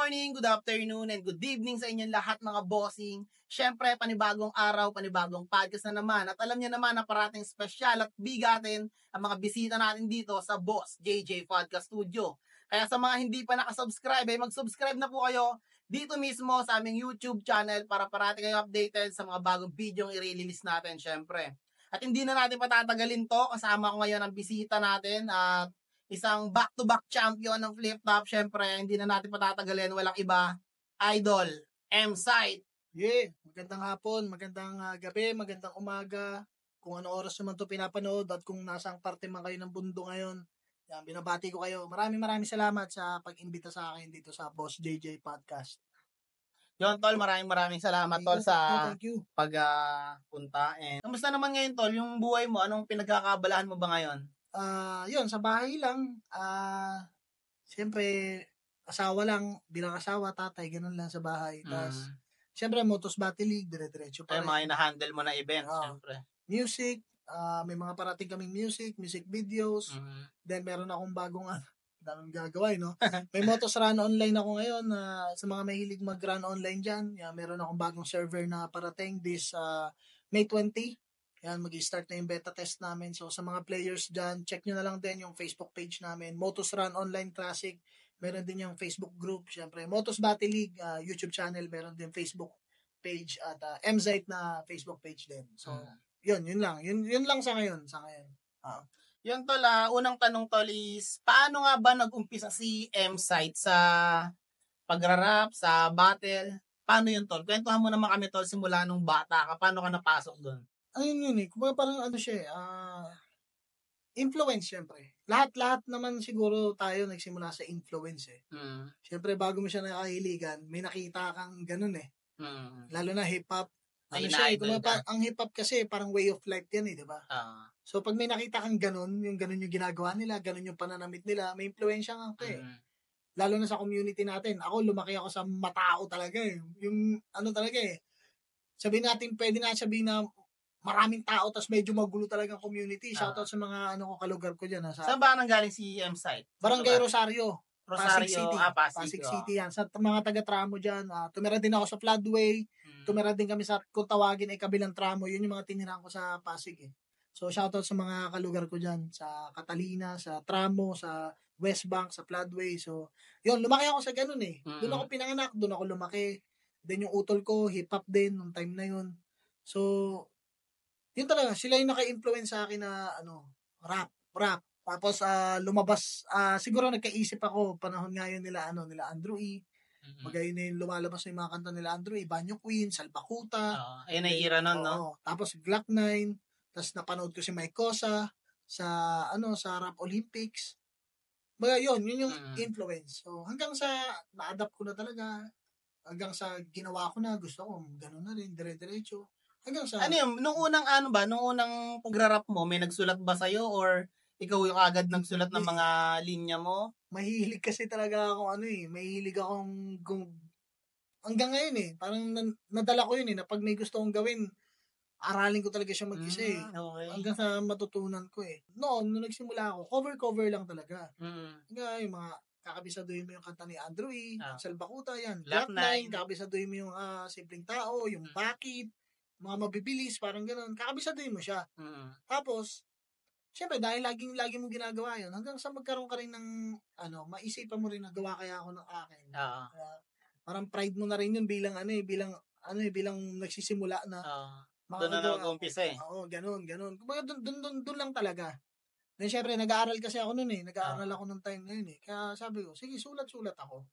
morning, good afternoon, and good evening sa inyong lahat mga bossing. Siyempre, panibagong araw, panibagong podcast na naman. At alam niyo naman na parating special at bigatin ang mga bisita natin dito sa Boss JJ Podcast Studio. Kaya sa mga hindi pa nakasubscribe, ay mag-subscribe na po kayo dito mismo sa aming YouTube channel para parating kayo updated sa mga bagong video yung i-release natin, siyempre. At hindi na natin patatagalin to. Kasama ko ngayon ang bisita natin at isang back-to-back champion ng flip-top. Siyempre, hindi na natin patatagalin. Walang iba. Idol, M-Site. Yeah, magandang hapon, magandang gabi, magandang umaga. Kung ano oras naman to pinapanood at kung nasang parte man kayo ng mundo ngayon, yan, binabati ko kayo. Maraming salamat sa pag-imbita sa akin dito sa Boss JJ Podcast. Yon, Tol, maraming salamat, Tol, sa Thank you. pagpunta. Kamusta naman ngayon, Tol? Yung buhay mo, anong pinagkakabalahan mo ba ngayon? Yun, sa bahay lang. Siyempre, asawa lang, bilang asawa, tatay, ganun lang sa bahay. Tapos, siyempre, Motos Battle League, dire-diretso pa rin. Mga ina-handle mo na events, siyempre. Music, may mga parating kaming music videos. Then, meron akong bagong, daming gagawin, no? May Motos Run Online ako ngayon, sa mga mahilig mag-run online dyan. Meron akong bagong server na parating this May 20. Yan, mag-start na yung beta test namin. So, sa mga players dyan, check nyo na lang din yung Facebook page namin. Motos Run Online Classic. Meron din yung Facebook group. Siyempre, Motos Battle League, YouTube channel. Meron din Facebook page at MZite na Facebook page din. So, yun lang. Yun lang sa ngayon. Yun, Tol, unang tanong, Tol, is paano nga ba nag-umpisa si M-Site sa pagrarap, sa battle? Paano yun, Tol? Kwentuhan mo naman kami, Tol, simula nung bata ka. Paano ka napasok doon? Ayun yun eh. Kumbaga parang ano siya influence syempre. Lahat naman siguro tayo nagsimula sa influence eh. Syempre bago mo siya nakahiligan, may nakita kang ganun eh. Lalo na hip-hop. Ano siya eh. Ang hip-hop kasi parang way of life yan eh, di ba? So pag may nakita kang ganun yung ginagawa nila, ganun yung pananamit nila, may influensya nga ako eh. Lalo na sa community natin. Ako, lumaki ako sa matao talaga eh. Yung ano talaga eh. Pwede na sabihin na maraming tao, tas medyo magulo talagang community. Shoutout sa mga kalugar ko dyan. Saan ba nanggaling si M-Site? Barangay Rosario. Pasig City. Pasig City yan. Sa mga taga-tramo dyan. Tumira din ako sa Floodway. Tumira din kami sa, kung tawagin ay kabilang tramo. Yun yung mga tinirahan ko sa Pasig eh. So shoutout sa mga kalugar ko dyan. Sa Catalina, sa Tramo, sa West Bank, sa Floodway. So yun, lumaki ako sa ganun eh. Doon ako pinanganak, doon ako lumaki. Then yung utol ko, hip-hop din nung time na yun. So yun talaga, sila yung naka-influence sa akin na rap. Tapos lumabas, siguro nagkaisip ako panahon ngayon nila Andrew E. Magayon na yung lumalabas yung mga kanta nila Andrew E. Banyo Queen, Salbakuta. Ayun ay ira nun, no? Tapos Glock 9. Tapos napanood ko si Mike Cosa sa Rap Olympics. Yun yung influence. So hanggang sa na-adapt ko na talaga, hanggang sa ginawa ko na, gusto ko, gano'n na rin, dire-diretso. Hanggang sa... Ano yun? Nung unang pagrarap mo, may nagsulat ba sa'yo or ikaw yung agad nagsulat ng mga linya mo? Mahilig kasi talaga ako mahilig akong hanggang ngayon eh. Parang nadala ko yun eh, na pag may gusto kong gawin, aralin ko talaga siya mag-isa eh. Okay. Hanggang sa matutunan ko eh. Noon, nung nagsimula ako, cover lang talaga. Hanggang yung mga kakabisaduhin mo yung kanta ni Andrew E. Salbakuta yan. Glock 9, kakabisaduhin mo yung Simpleng Tao, yung Bakit, mga mabibilis, parang gano'n. Kakabisaduhin mo siya. Tapos, syempre, dahil lagi mong ginagawa yun, hanggang sa magkaroon ka rin ng, maisipan mo rin na gawa kaya ako ng akin. Parang pride mo na rin yun bilang nagsisimula na. Doon na nag-umpisa eh. Oo, ganun. Kumbaga, doon lang talaga. Then, syempre, nag-aaral kasi ako nun eh. Nag-aaral ako nung time na yun eh. Kaya sabi ko, sige, sulat ako.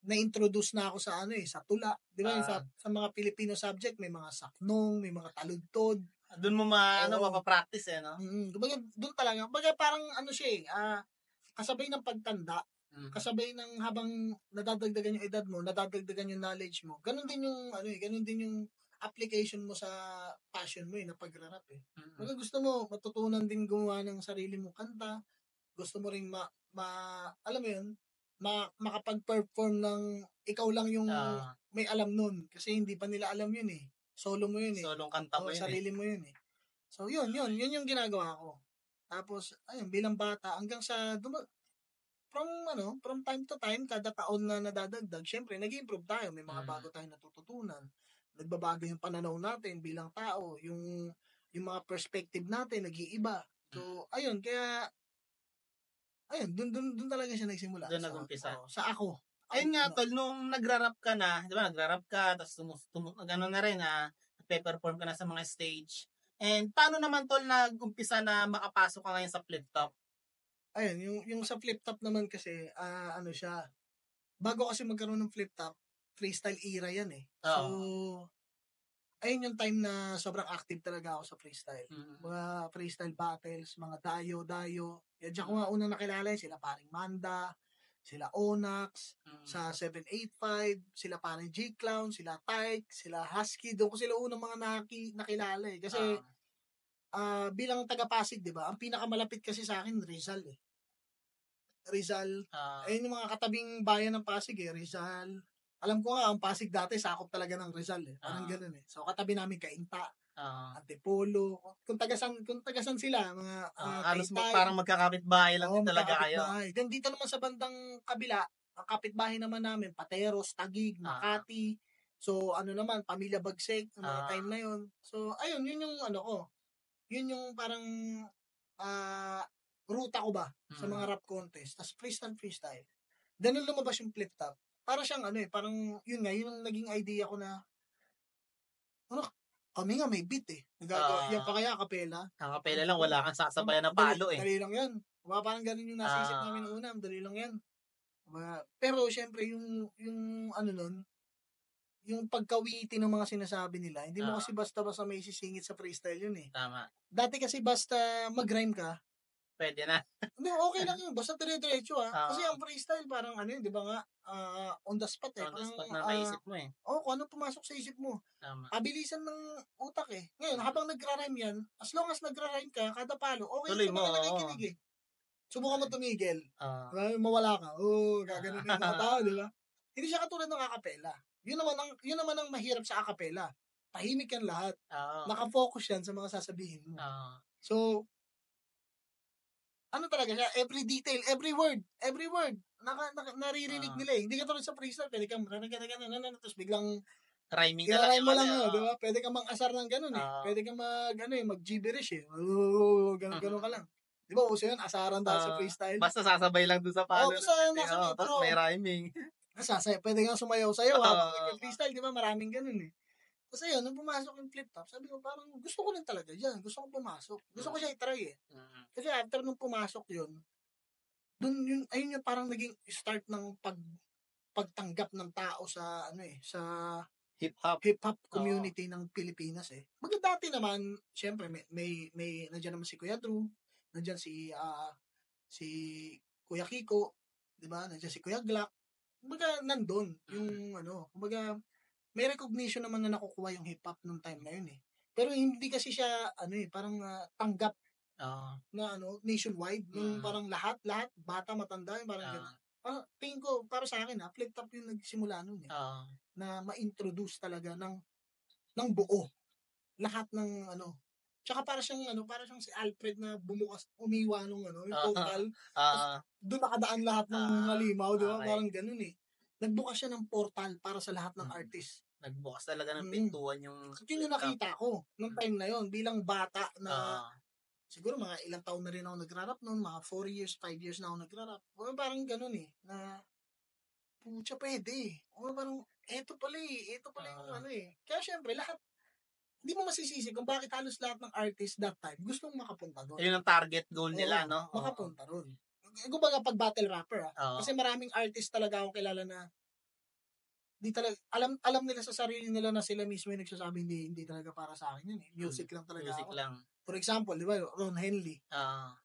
Na-introduce na ako sa sa tula. Di ba? Sa mga Filipino subject, may mga saknong, may mga taludtod. Doon mo mapapractice eh, no? Kumbaga, doon talaga. Kumbaga, parang siya eh, kasabay ng pagtanda, kasabay ng habang nadadagdagan yung edad mo, nadadagdagan yung knowledge mo. Ganun din yung application mo sa passion mo na pagrarap eh. Kumbaga, gusto mo matutunan din gumawa ng sarili mong kanta. Gusto mo ring alam mo yun, makapag-perform ng ikaw lang yung may alam nun. Kasi hindi pa nila alam yun eh. Solo mo yun eh. Solong kanta mo yun sarili mo yun eh. So yun yung ginagawa ko. Tapos, ayun, bilang bata, hanggang sa from time to time, kada taon na nadadagdag, syempre, nag-improve tayo. May mga Mm. bago tayong natututunan. Nagbabago yung pananaw natin bilang tao. Yung mga perspective natin, nag-iiba. So, ayun, kaya, ayun, dun talaga siya nagsimula. Doon nag-umpisa. Sa ako. Ayun nga, tol, nung nagra-rap ka na, di ba, nagra-rap ka, tapos gano'n na rin, nagpe-perform ka na sa mga stage. And paano naman, tol, nag-umpisa na makapasok ka ngayon sa flip top? Ayun, yung sa flip top naman kasi, ano siya, bago kasi magkaroon ng flip top, freestyle era yan eh. So, ayun yung time na sobrang active talaga ako sa freestyle. Mga freestyle battles, mga dayo. Yan dyan ko nga unang nakilala yun, sila paring Manda, sila Onax, sa 785, sila paring G-Clown, sila Tyke, sila Husky. Doon ko sila unang mga nakilala eh. Kasi, bilang taga-Pasig, di ba? Ang pinakamalapit kasi sa akin, Rizal eh. Rizal. Ayun yung mga katabing bayan ng Pasig eh. Rizal. Alam ko nga, ang Pasig dati, sakop talaga ng Rizal eh. Parang ganun eh. So, katabi namin Cainta, Antipolo. Kung tagasan sila, mga Halos Taytay. parang magkakapit-bahay lang din talaga kayo. Then dito naman sa bandang kabila, ang kapitbahay naman namin, Pateros, Taguig, Makati. So, ano naman, Pamilya Bagseg, mga time na yun. So, ayun, yun yung ano ko. Yun yung parang ruta ko ba sa mga rap contest. Tapos freestyle. Then nung lumabas yung flip top, para siyang ano eh, parang yun nga, yun ang naging idea ko na ano, kami nga may beat eh. Yan pa kaya kapela. Ang kapela lang, wala kang sasabayan na palo eh. Dali lang yan. Parang ganun yung nasa isip namin noong una, dali lang yan. Pero syempre yung ano nun, yung pagkawiti ng mga sinasabi nila, hindi mo kasi basta-basta may sisingit sa freestyle yun eh. Tama. Dati kasi basta mag-rhyme ka, pwede na. Hindi, okay lang yun. Basta dire-diretso Kasi ang freestyle parang ano yun, di ba nga, on the spot eh. On the Parang, spot na naisip mo eh. kung ano pumasok sa isip mo. Tama. Abilisan ng utak eh. Ngayon, habang nagra-rhyme yan, as long as nagra-rhyme ka, kada palo, okay Tuloy sa mo, mga nakikinig eh. Subukan mo tumigil. Mawala ka. Gaganon yung mga tao, di ba? Hindi siya katulad ng acapella. Yun naman ang mahirap sa acapella. Tahimik yan lahat. Nakafocus yan sa mga sasabihin mo. So, ano talaga siya, every detail, every word, naririnig nila eh. Hindi ka tulad sa freestyle, pwede kang, tapos biglang, rhyming mo lang, di ba? Pwede kang mang-asar ng ganun eh. Pwede kang mag-gibberish eh. Ganun ka lang. Di ba, uso yun, asaran dahil sa freestyle. Basta sasabay lang dun sa palo. Basta nasa tapos may rhyming. Pwede kang sumayaw-sayaw freestyle, di ba? Maraming ganun eh. Kasi yun, nung pumasok yung flip top, sabi ko parang gusto ko lang talaga dyan. Gusto ko pumasok. Gusto ko siya i-try eh. Kasi after nung pumasok yun, ayun yung parang naging start ng pagtanggap ng tao sa sa hip-hop community ng Pilipinas eh. Dati naman, syempre may nandiyan naman si Kuya Drew, nandiyan si Kuya Kiko, 'di ba? Nandiyan si Kuya Glock. Nandun yung may recognition naman na nakukuha yung hip-hop nung time na yun eh. Pero hindi kasi siya parang tanggap na nationwide, yung parang lahat, bata, matanda, yung parang gano'n. Tingin ko, para sa akin flip top yung nagsimula nun eh. Na ma-introduce talaga ng buo. Lahat ng tsaka para siyang si Alfred na bumukas, umiwa nung yung portal. Doon nakadaan lahat ng halimaw, di ba? Parang gano'n eh. Nagbukas siya ng portal para sa lahat ng artist. Nagbukas talaga ng pintuan yung... Yun yung nakita ko nung time na yon bilang bata na siguro mga ilang taon na rin ako nagrarap noon, mga 4 years, 5 years na ako nagrarap. Parang ganun eh, na pucha pwede. Parang eto pala yung Kaya syempre lahat, hindi mo masisisi kung bakit halos lahat ng artist that time gustong makapunta doon. Ayun ang target goal nila, no? Makapunta doon. Kumbaga pag battle rapper kasi maraming artist talaga akong kilala na di talaga alam nila sa sarili nila na sila mismo yung nagsasabi hindi talaga para sa akin yun eh. Music lang talaga Music ako. lang. For example, di ba, Ron Henley.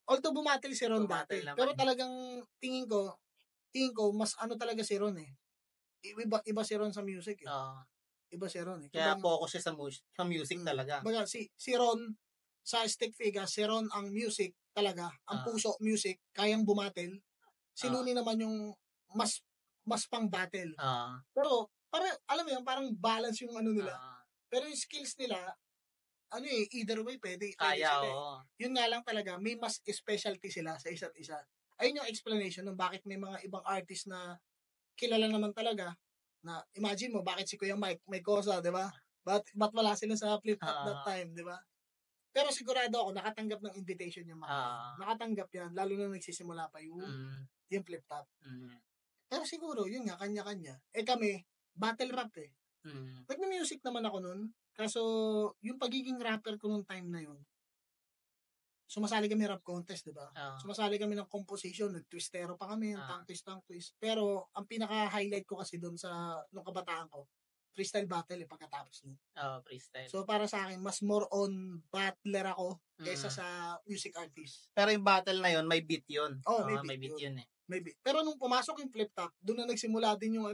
Although bumatil si Ron dati, pero talagang tingin ko mas talaga si Ron eh. Iba si Ron sa music eh. Iba si Ron eh. Kaya focus siya sa music talaga. Baga si Ron sa Stick Figure, si Ron ang music talaga, ang puso music, kayang bumatil. Si Looney naman yung mas pang battle. Pero alam mo yun, parang balance yung nila. Pero yung skills nila, either way pwede Kaya, sila. Yun nga lang talaga, may mas specialty sila sa isa't isa. ayun yung explanation ng bakit may mga ibang artist na kilala naman talaga na imagine mo bakit si Kuya Mike may kosa, 'di ba? Ba't wala sila sa flip top that Oo. time, 'di ba? Pero sigurado ako nakatanggap ng invitation yung mga yan. Oo. Nakatanggap yan lalo na nagsisimula pa yung flip top. Pero siguro yun nga kanya-kanya. Kami battle rap eh. Nagme-music naman ako nun. Kaso yung pagiging rapper ko nung time na yun, sumasali kami rap contest, di ba? Oo. Sumasali kami ng composition, nag-twistero pa kami, Ah. tang twist. Pero ang pinaka-highlight ko kasi doon sa nung kabataan ko, freestyle battle pagkatapos nun. Oo, freestyle. So para sa akin, mas more on battler ako kaysa Mm. sa music artist. Pero yung battle na yun, may beat yun. Oh, may May beat beat yun. yun eh. Maybe. Pero nung pumasok yung flip top, doon na nagsimula din yung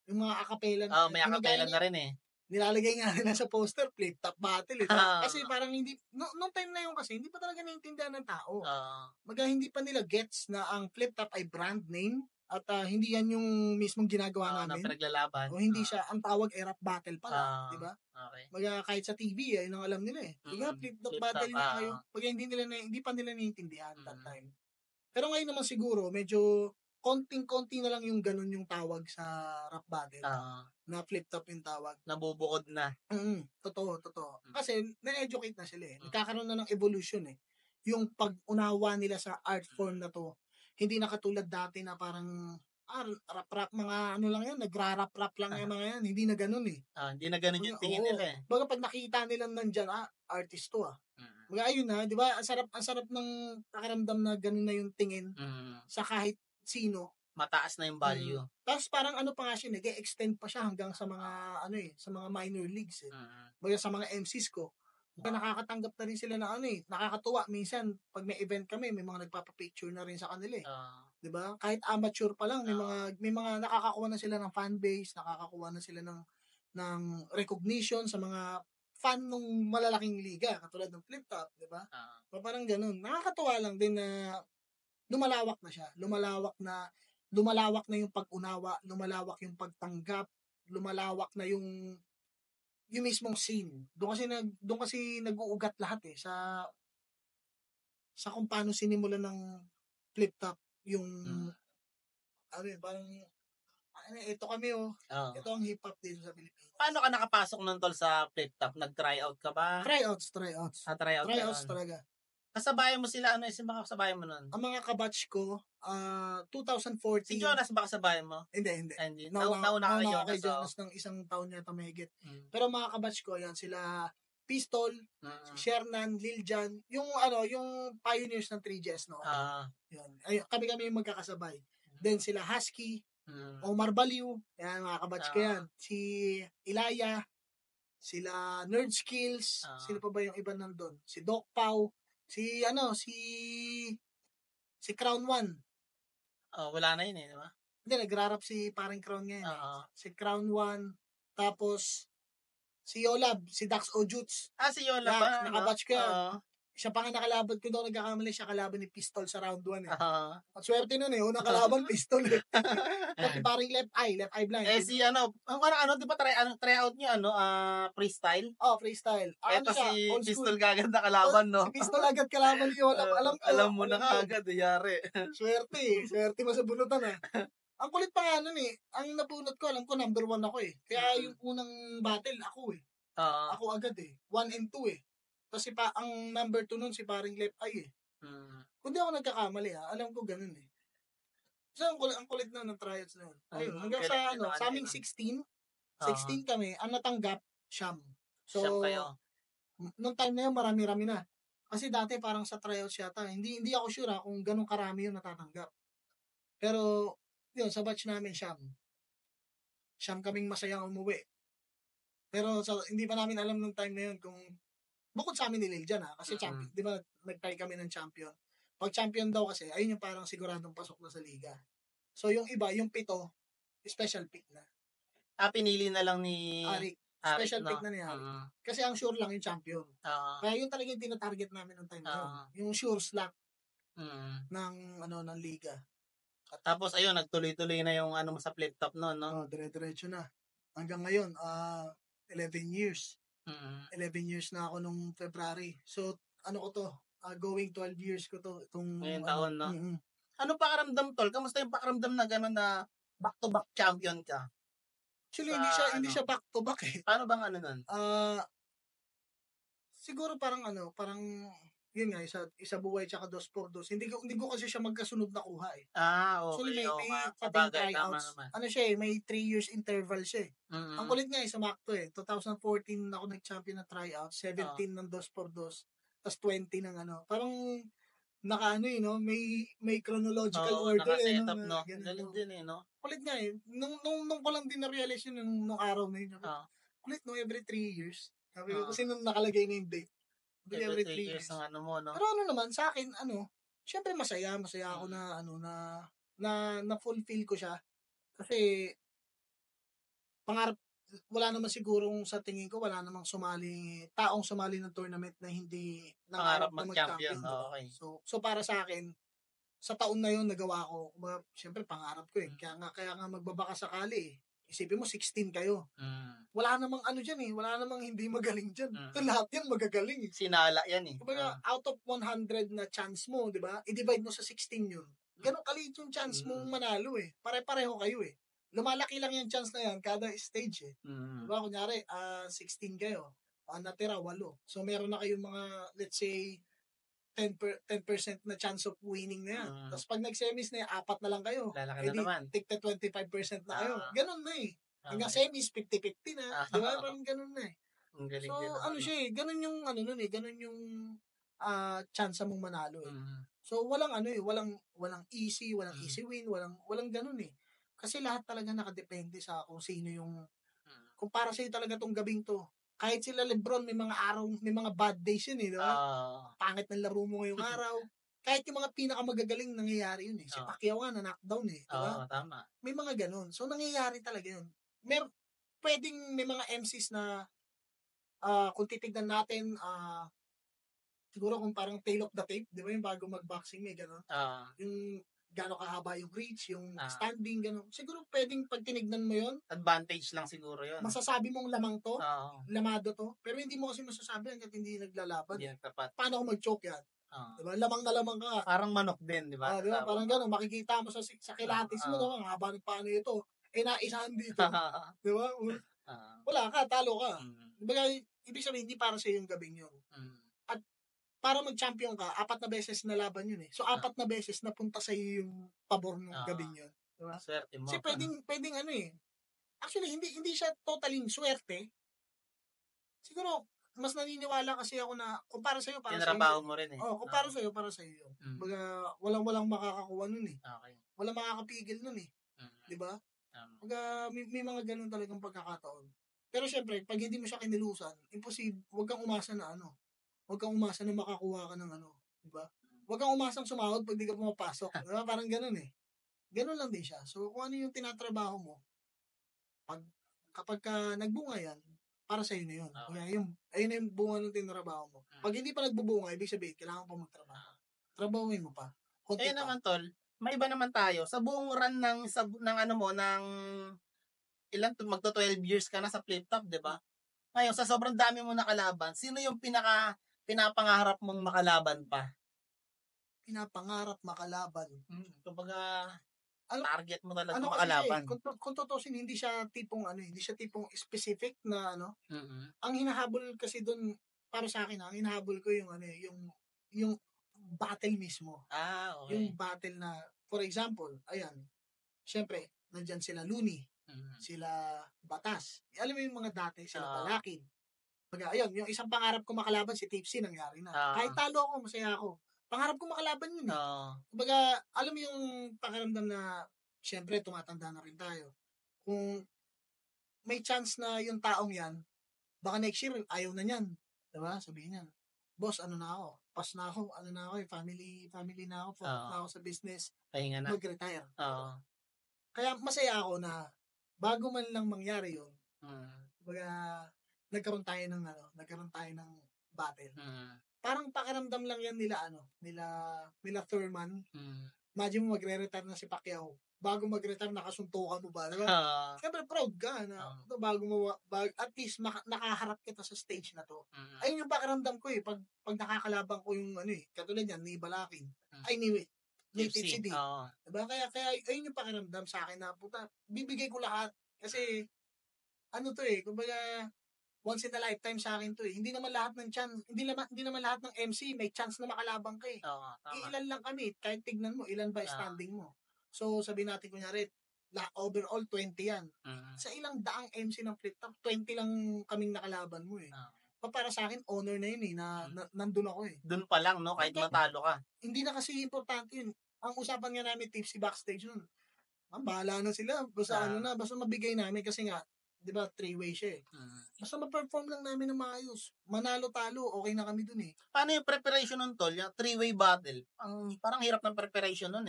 yung mga acapella. May acapella na rin eh. Nilalagay nga nila sa poster, flip top battle. Ah. Kasi parang hindi, nung time na yun kasi, hindi pa talaga naiintindihan ng tao. Oo. Hindi pa nila gets na ang flip top ay brand name at hindi yan yung mismong ginagawa Na namin. pinaglalaban. O hindi siya, ang tawag ay rap battle pala, di ba? Okay. Kahit sa TV, yun ang alam nila eh. Flip top Flip battle top, na kayo. Hindi pa nila naiintindihan that time. Pero ngayon naman siguro, medyo konting-konti na lang yung ganun yung tawag sa rap battle. Na flip top yung tawag. Nabubukod na. Totoo. Kasi na-educate na sila eh. Nagkakaroon na ng evolution eh. Yung pag-unawa nila sa art form na to, hindi na katulad dati na parang rap mga ano lang yan, nagra-rap lang yung mga yan. Hindi na ganun eh. Hindi na ganun yung tingin nila eh. Baga pag nakita nila nandyan, artist to Baga ayun na, di ba? Ang sarap ng pakiramdam na ganun na yung tingin sa kahit sino. Mataas na yung value. Tapos parang ano pa nga siya, nag-extend pa siya hanggang sa mga sa mga minor leagues eh. Baga sa mga MCs ko. Nakakatanggap na rin sila na nakakatuwa. Minsan, pag may event kami, may mga nagpapapicture na rin sa kanila eh. 'Di ba? Kahit amateur pa lang, may mga nakakakuha na sila ng fan base, nakakakuha na sila ng recognition sa mga fan nung malalaking liga, katulad ng flip top, 'di ba? Parang ganoon. Nakakatuwa lang din na lumalawak na siya. Lumalawak na yung pag-unawa, lumalawak yung pagtanggap, lumalawak na yung mismong scene. Doon kasi nag-uugat lahat eh sa kung paano sinimulan ng flip top yung parang ito kami ito ang hip hop dito sa Pilipinas. Paano ka nakapasok nun tol sa flip top? Nag-tryout ka ba? Tryouts. Tryouts Talaga. Kasabayan mo sila, sino ba kasabayan mo nun? Ang mga kabatch ko, 2014. Si Jonas ba kasabayan mo? Hindi. Nauna ka kay Jonas ng isang taon yata mahigit. Pero mga kabatch ko, yan, sila Pistol, si Shernan, Lil Jan, yung pioneers ng 3GS, no? Yun. Kami yung magkakasabay. Then sila Husky, Omar Baliw, yan, mga kabatch ko yan. Si Ilaya, sila Nerd Skills, sino pa ba yung iba nandun? Si Doc Pau, si Crown 1. Wala na yun eh, di ba? Hindi, nagrarap si parang Crown ngayon. Si Crown 1, tapos si Yolab, si Dax Ojuts. Si Yolab ba? Nakabatch ko yan. Siya pa nga nakalaban ko daw, nagkakamali siya kalaban ni Pistol sa round 1 eh. At swerte nun eh, unang kalaban Pistol eh. Pati parang left eye blind. Si di ba tryout niyo freestyle? Freestyle. Ito si Pistol kagad na kalaban, no? Si Pistol agad kalaban ni Yolab. Alam mo na kagad, yari. Swerte mo sa bunutan Ang kulit pa nga nun eh. Ang nabunot ko, alam ko number 1 ako eh. Kaya yung unang battle, ako eh. Ako agad eh. 1 and 2 eh. Tapos ang number 2 nun, si paring left eye eh. Kung di ako nagkakamali alam ko ganun eh. So, ang kulit na ng tryouts na yun. Ayun, hanggang sa aming 16 kami, ang natanggap, Siyam. So, Siyam kayo. Nung time na yun, marami-rami na. Kasi dati parang sa tryouts yata, hindi ako sure kung ganun karami yung natatanggap. Pero, yun, sa batch namin, Siyam kaming masayang umuwi. Pero hindi pa namin alam nung time na yun kung bukod sa amin ni Lil Jan kasi champion, di ba, nag-try kami ng champion. Pag champion daw kasi, ayun yung parang siguradong pasok na sa liga. So yung iba, yung 7, special pick na. Pinili na lang ni Arik. Special pick na ni Arik. Kasi ang sure lang yung champion. Kaya yun talaga yung tinatarget namin nung time na yun. Yung sure slot ng liga. At tapos ayun, nagtuloy-tuloy na yung sa flip top noon, no? Dire-diretso na. Hanggang ngayon, 11 years. 11 years na ako nung February. So, going 12 years ko to. Ngayong taon, no? Ano pakiramdam, tol? Kamusta yung pakiramdam na gano'n na back-to-back champion ka? Actually, Sa hindi ano? siya back to back eh. Paano bang ano nun? Siguro parang yun nga isa buhay tsaka 2x2. Hindi ko kasi siya magkasunod na kuha eh. Actually Okay. Oo may nga. patayong Sabagay, tama tryouts. naman. Ano siya eh, may 3 years interval siya eh. Ang Mm. kulit nga eh, sumakto eh. 2014 ako nag-champion na tryout, 17 ng 2x2, tas 20 ng ano. Parang nakaano eh, no? May chronological Oo, order eh, no? naka-setup, Na, no? ganun, Galing no? din eh, no? Kulit nga eh. Nung ko lang din na-realize yun nung araw na yun. Sabi ko, Oo. kulit no, every 3 years. Sabi ko, Oo. kasi nung nakalagay na yung date. Sabi ko, Every every 3 3 years years. ang ano mo, no? Pero ano naman, sa akin, syempre masaya ako Mm. na fulfill ko siya. Kasi, pangarap, wala naman sigurong sa tingin ko, wala namang taong sumali ng tournament na hindi Pangarap nangarap na mag-champion. mag-champion, di ba? Okay. So para sa akin, sa taon na yun, nagawa ko, syempre pangarap ko eh. Mm. Kaya nga magbabaka sakali eh. Isipin mo, 16 kayo. Mm. Wala namang ano dyan eh. Wala namang hindi magaling dyan. Mm. Ito lahat yan magagaling eh. Sinala yan eh. Kumbaga, out of 100 na chance mo, di ba? I-divide mo sa 16 yun. Ganun kaliit yung chance mong manalo eh. Pare-pareho kayo eh. Lumalaki lang yung chance na yan kada stage eh. Mm. Di ba? Kunyari, 16 kayo. Natira, 8. So, meron na kayong mga, let's say, 10% na chance of winning na yan. Mm. Tapos pag nag-semis na yan, 4 na lang kayo. Lalaki Eh na di, naman. tigta 25% na kayo. Ah. Ganun na eh. Hanggang Okay. semis, 50-50 na. Ah. Di ba? Parang ganun na eh. Ang galing So, din ng ano siya eh, ganun yung ano nun eh, ganun yung chance mong manalo eh. Mm. So, walang ano eh, walang easy, walang easy win, walang ganun eh. Kasi lahat talaga nakadepende sa kung sino yung, kung para sa'yo talaga tong gabing to. Kahit sila Lebron, may mga araw, may mga bad days yun eh, di ba? Pangit ng laro mo ngayong araw. Kahit yung mga pinakamagagaling, nangyayari yun eh. Si Pacquiao nga, na-knockdown eh, di ba? Tama. May mga ganun. So, nangyayari talaga yun. Pwedeng may mga MCs na kung titignan natin, siguro kung parang tail of the tape, di ba yung bago mag-boxing may gano'n? Yung gano'n kahaba yung reach, yung standing, gano'n. Siguro pwedeng pag tinignan mo yun, Advantage lang siguro yun. masasabi mong lamang to, Oo. lamado to, pero hindi mo kasi masasabi hanggat hindi naglalaban. Hindi nagtapat. Paano kung mag-choke yan? Di ba? Lamang na lamang ka. Parang manok din, di ba? Di ba? Parang gano'n, makikita mo sa kilatis mo, no? Ang haba ng paano ito. Naisahan dito. Di ba? Wala ka, talo ka. Diba, ibig sabihin, hindi para sa yung gabing yun. At para mag-champion ka, 4 na beses na laban yun eh. So, 4 na beses na punta sa iyo yung pabor ng gabing yun. Diba? Swerte mo. Kasi pwedeng ano eh. Actually, hindi siya totaling swerte. Siguro, mas naniniwala kasi ako na, kung para sa'yo, para sa'yo. Tinrabaho mo rin eh. Kung para sa'yo, para sa'yo yun. Baga, walang makakakuha nun eh. Okay. Walang makakapigil nun eh. Diba? Baga, may mga ganun talagang pagkakataon. Pero syempre, pag hindi mo siya kinilusan, imposible, huwag kang umasa na makakuha ka ng ano, di ba? Huwag kang umasang sumahod pag di ka pumapasok. Di ba? Parang ganun eh. Ganun lang din siya. So, kung ano yung tinatrabaho mo, kapag nagbunga yan, para sa'yo na yun. Okay. Ayun na yung bunga ng tinatrabaho mo. Pag hindi pa nagbubunga, ibig sabihin, kailangan pa magtrabaho. Trabahuin mo pa. Kunti pa. Naman, tol, may iba naman tayo. Sa buong run ng ano mo, ng magto 12 years ka na sa flip top, di ba? Ngayon, sa sobrang dami mo nakalaban, sino yung pinapangarap mong makalaban pa? Pinapangarap makalaban. Kumbaga, Ano- target mo talaga Ano kasi makalaban. siya eh, kung tutusin, hindi siya tipong specific na ano. Mm-hmm. Ang hinahabol kasi doon, para sa akin, ang hinahabol ko yung yung battle mismo. Okay. Yung battle na, for example, ayan, syempre, nandyan sila Looney, sila Batas. Alam mo yung mga dati, sila Palakid. Ayun, yung isang pangarap ko makalaban, si Tipsy, nangyari na. Kahit talo ako, masaya ako. Pangarap ko makalaban yun eh. Kumbaga, alam mo yung pakiramdam na, syempre, tumatanda na rin tayo. Kung may chance na yung taong yan, baka next year, ayaw na niyan. Diba? Sabihin niyan, boss, ano na ako? Pass na ako, family na ako, focus na ako sa business. Pahinga na. Mag-retire. Kaya masaya ako na, bago man lang mangyari yun, kumbaga, nagkaroon tayo ng battle. Parang pakiramdam lang yan nila Thurman. Imagine mo magre-retire na si Pacquiao. Bago mag-retire, nakasuntukan mo ba? Diba? Siyempre, proud ka na at least nakaharap kita sa stage na to. Ayun yung pakiramdam ko eh. Pag nakakalaban ko yung katulad yan, ni Balakin. Native CD. Oo. Diba? Kaya ayun yung pakiramdam sa akin na puta, bibigay ko lahat. Kasi, ano to kumbaga, once in a lifetime sa akin to Hindi naman lahat ng chance, hindi naman lahat ng MC may chance na makalabang ka Oo, tama. Ilan lang kami, kahit tignan mo, ilan ba standing mo. So, sabihin natin kunyari, overall 20 yan. Sa ilang daang MC ng flip top, 20 lang kaming nakalaban mo Para sa akin, honor na yun na nandun ako Doon pa lang, no? Kahit matalo ka. Hindi na kasi importante yun. Ang usapan nga namin, tipsy backstage nun. Bahala na sila. Basta basta mabigay namin kasi nga, di ba, 3-way siya Basta ma-perform lang namin ng maayos. Manalo-talo, okay na kami dun Paano yung preparation nun, Tol? Yung 3-way battle? Parang hirap ng preparation nun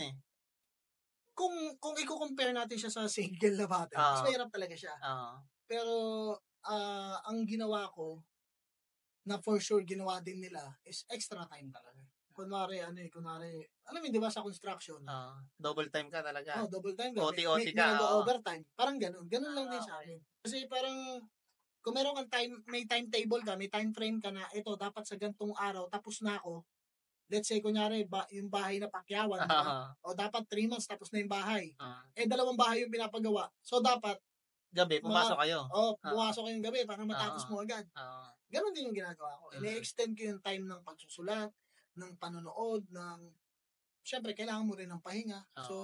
Kung i-compare natin siya sa single na battle, mas mahirap talaga siya. Pero, ang ginawa ko, na for sure ginawa din nila, is extra time talaga. Kunwari, alam mo, di ba sa construction? Double time ka talaga. Double time ka. OT ka. May overtime. Parang ganun. Ganun lang din sa akin. Kasi parang, kung meron kang may timetable ka, may time frame ka na, ito, dapat sa gantong araw, tapos na ako. Let's say, kunyari, yung bahay na pakyawan, diba? O dapat 3 months, tapos na yung bahay. 2 bahay yung pinapagawa. So, dapat, gabi, pumasok kayo. pumasok kayong gabi para matapos mo agad. Ganon din yung ginagawa ko. Ine-extend ko yung time ng pagsusulat, ng panonood, syempre, kailangan mo rin ng pahinga. So,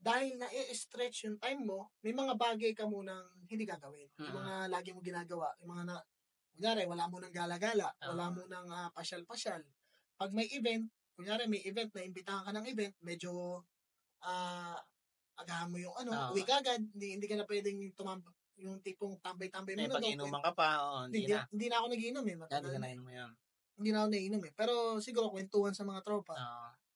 dahil na-stretch yung time mo, may mga bagay ka munang hindi gagawin. Yung mga lagi mo ginagawa, yung mga kunyari, wala mo nang gala-gala, wala mo nang pasyal-pasyal. Pag may event, kunyari may event, na imbitahan ka ng event, medyo agahan mo yung uwi ka agad, hindi ka na pwedeng yung tipong tambay-tambay mo na. Pag-inuman ka pa, hindi na. Hindi na ako nagiinom Hindi ka nainom mo yan. Hindi na ako nainom Pero siguro kwentuhan sa mga tropa.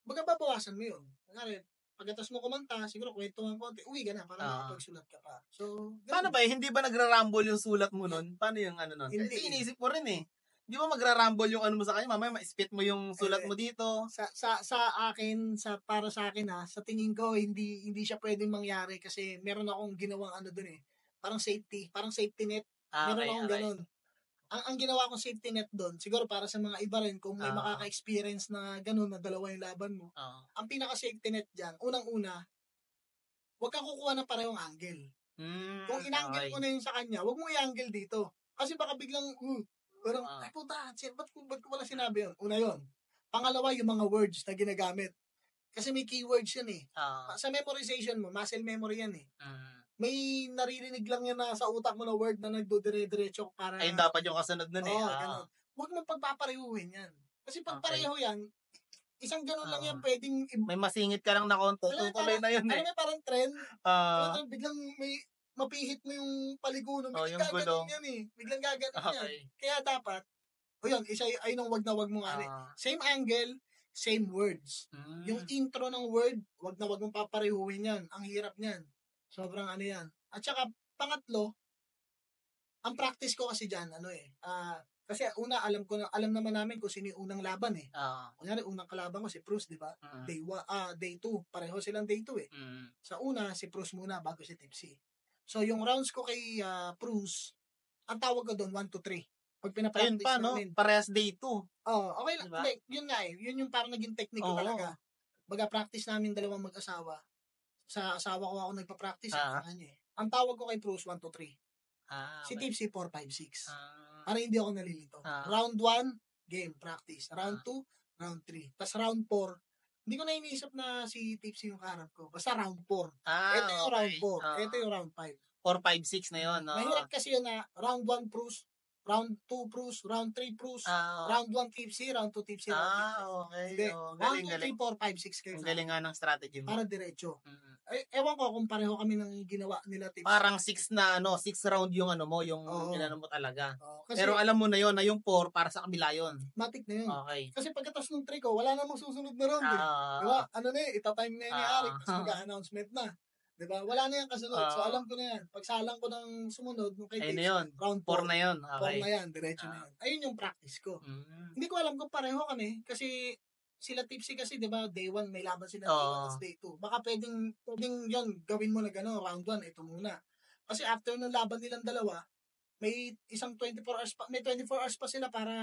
Baga babawasan mo yun. Kunyari, pagkatas mo kumanta, siguro kwentuhan konti, uwi ka na para makapagsulat ka pa. So, paano ba hindi ba nagra-rumble yung sulat mo nun? Paano yung nun? Hindi. Kasi iniisip mo rin Di ba magra-rumble yung mo sa kanya? Mamaya ma-spit mo yung sulat mo dito. Sa akin, para sa akin sa tingin ko, hindi siya pwedeng mangyari kasi meron akong ginawang dun Parang safety net. Meron akong ganun. Ang ginawa kong safety net doon, siguro para sa mga iba rin, kung may makaka-experience na gano'n, na dalawa yung laban mo, ang pinaka-safety net dyan, unang-una, huwag kang kukuha ng parehong angle. Kung in-angle mo na yun sa kanya, huwag mo i-angle dito. Kasi baka biglang, parang, ay puta, ba't ko wala sinabi yun? Una yun. Pangalawa, yung mga words na ginagamit. Kasi may keywords yan Sa memorization mo, muscle memory yan may naririnig lang yan na sa utak mo na word na nagdodire-diretso para... Ayun dapat yung kasunod nun ganun. Huwag mo pagpaparehuhin yan. Kasi pag pareho yan, isang ganun lang yan, pwedeng... May masingit ka lang na konto, tutuloy na yun Alam mo, parang trend. Biglang may mapihit mo yung paliguno. Biglang gaganon yan Biglang gaganon yan. Kaya dapat, ayun ang wag na wag mo same angle, same words. Yung intro ng word, wag na wag mong paparehuhin yan. Ang hirap niyan. Sobrang yan. At saka, pangatlo, ang practice ko kasi dyan, kasi alam naman namin kung sino yung unang laban Kunyari, unang kalaban ko si Bruce, di ba? Day 2. Pareho silang day 2 Sa una, si Bruce muna bago si Tipsy. So, yung rounds ko kay Bruce, ang tawag ko doon, 1 to 3. Pag pinapractice namin. Parehas day 2. Okay lang. Diba? Yun nga Yun yung parang naging technique ko talaga. Baga, practice namin dalawang mag-asawa. Sa asawa ko ako nagpa-practice Ang tawag ko kay Bruce, 1 to 3. Si Tipsy, 4, 5, 6. Para hindi ako nalilito. Round 1, game, practice. Round 2, round 3. Tapos round 4, hindi ko na iniisip na si Tipsy yung kaharap ko. Basta round 4. Ito yung round 4. Ito yung round 5. 4, 5, 6 na yun. Mahirap kasi yun na round 1 Bruce, round 2 Bruce, round 3 Bruce, round 1 Tipsy, round 2 Tipsy, round 3 okay. Hindi. 1, 2, 3, 4, 5, 6 kayo. Ang galing nga ng strategy mo. Para diretso. Ewan ko kung pareho kami ng ginawa nila Tipsy. Parang 6 round yung yung inano mo talaga. Kasi, pero alam mo na yun, na yung 4 para sa kabila yun. Matik na yun. Okay. Kasi pagkatas ng 3 ko, wala namang susunod na round diba? Itatime na yun ni Arik, tapos mag-announcement na. Diba? Wala na yan kasunod. So, alam ko na yan. Pagsalang ko ng sumunod, nung kay Tipsy, round 4 na yun. Okay. 4 na yan, diretso na yan. Ayun yung practice ko. Hindi ko alam kung pareho kami, kasi sila Tipsy kasi, di ba, day 1 may laban sila, day 1 at day 2. Baka pwedeng yun, gawin mo na gano'n, round 1, ito muna. Kasi after ng laban nilang dalawa, may isang 24 hours pa, may 24 hours pa sila para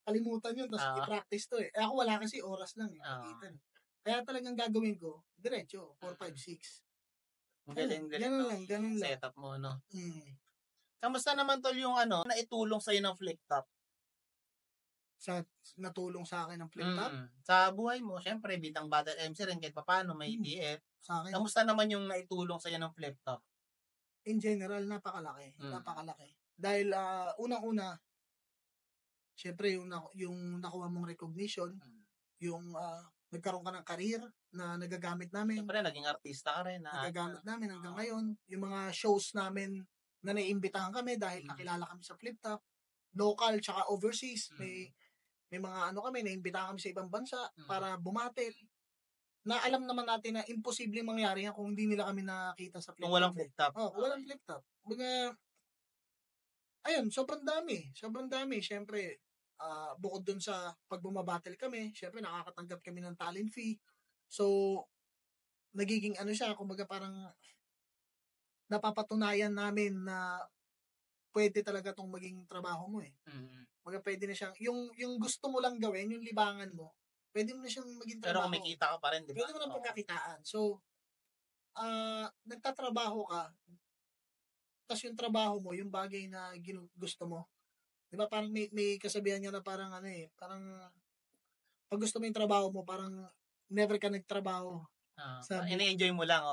kalimutan yun, tapos i-practice to Ako wala kasi oras lang. Kaya talagang gagawin ko, diretso, 4, 5, 6. Galing, Ganun lang, ganun lang. setup mo, no? Mm. Kamusta naman tol yung naitulong sa'yo ng flip top? Sa natulong sa akin ng flip top, Sa buhay mo, syempre, bitang battle MC rin kahit papaano, may Mm. TF. sa akin, Kamusta naman yung naitulong sa'yo ng flip top? in general, napakalaki. Mm. Napakalaki. Dahil, unang-una, syempre, yung nakuha mong recognition, yung nagkaroon ka ng career na nagagamit namin, Syempre, naging artista ka rin. nagagamit namin hanggang ngayon. Yung mga shows namin na naiimbitahan kami dahil Mm. nakilala kami sa flip top, local tsaka overseas, Mm. may mga kami, naiimbitahan kami sa ibang bansa Mm. para bumati. Na alam naman natin na imposible mangyari yan kung hindi nila kami nakita sa flip Kung walang top. flip top. Oh, kung walang flip top. Mga, ayun, sobrang dami. Sobrang dami. Siyempre, bukod dun sa pag bumabattle kami, siyempre nakakatanggap kami ng talent fee. So, nagiging siya, kumbaga parang napapatunayan namin na pwede talaga tong maging trabaho mo eh. Mm. Kumbaga pwede na siyang, yung gusto mo lang gawin, yung libangan mo, pwede mo na siyang maging Pero trabaho. kumikita ka pa rin, di ba? Pwede mo nang pagkakitaan. So, nagtatrabaho ka, tapos yung trabaho mo, yung bagay na gusto mo. Di ba parang may kasabihan niya na parang parang pag gusto mo yung trabaho mo, parang never ka nagtrabaho. Ini-enjoy mo lang,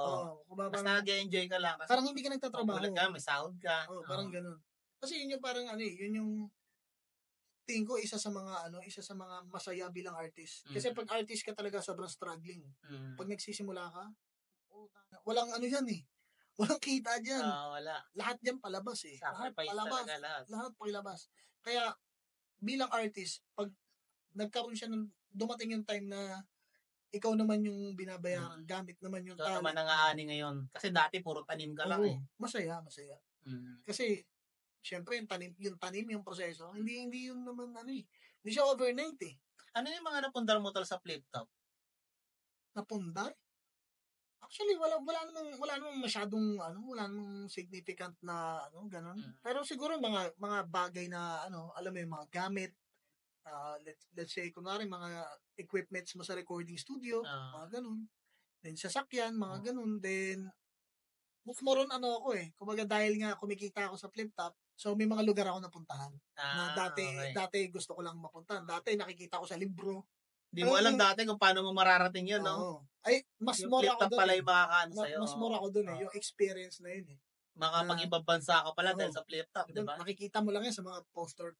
Kumbaga Basta parang, nag-enjoy ka lang. Kasi parang hindi ka nagtatrabaho. magulat ka, may sahod ka. Parang ganun. Kasi yun yung parang yun yung tingin ko isa sa mga masaya bilang artist. Kasi pag artist ka talaga sobrang struggling. Pag nagsisimula ka, walang yan eh. Walang kita diyan. Wala. Lahat diyan palabas eh. Sacrifice talaga lahat. Lahat palabas. Kaya bilang artist, pag nagkaroon siya dumating yung time na ikaw naman yung binabayaran, gamit naman yung Ikaw talent. naman ang aani ngayon. Kasi dati puro tanim ka lang eh. Masaya. Kasi syempre yung tanim, yung proseso, hindi yun naman hindi siya overnight eh. Ano yung mga napundar mo tol sa flip top? Napundar? Actually, wala namang masyadong wala namang significant na ganun. Pero siguro mga bagay na alam mo yung mga gamit, let's say kunwari mga equipments mo sa recording studio, mga ganun. Then sasakyan, mga ganun. Then more on ako eh. Kumbaga dahil nga kumikita ako sa flip top, so may mga lugar ako napuntahan. Na dati gusto ko lang mapuntahan. Dati nakikita ko sa libro. Di mo alam dati kung paano mo mararating yun, no? Oo. Ay, mas yung more flip ako top doon. pala yung makakaano sa'yo. Mas more ako doon eh. Yung experience na yun eh. Makapag-ibang bansa ka pala dahil sa flip top, di ba? Nakikita mo lang yan sa mga poster.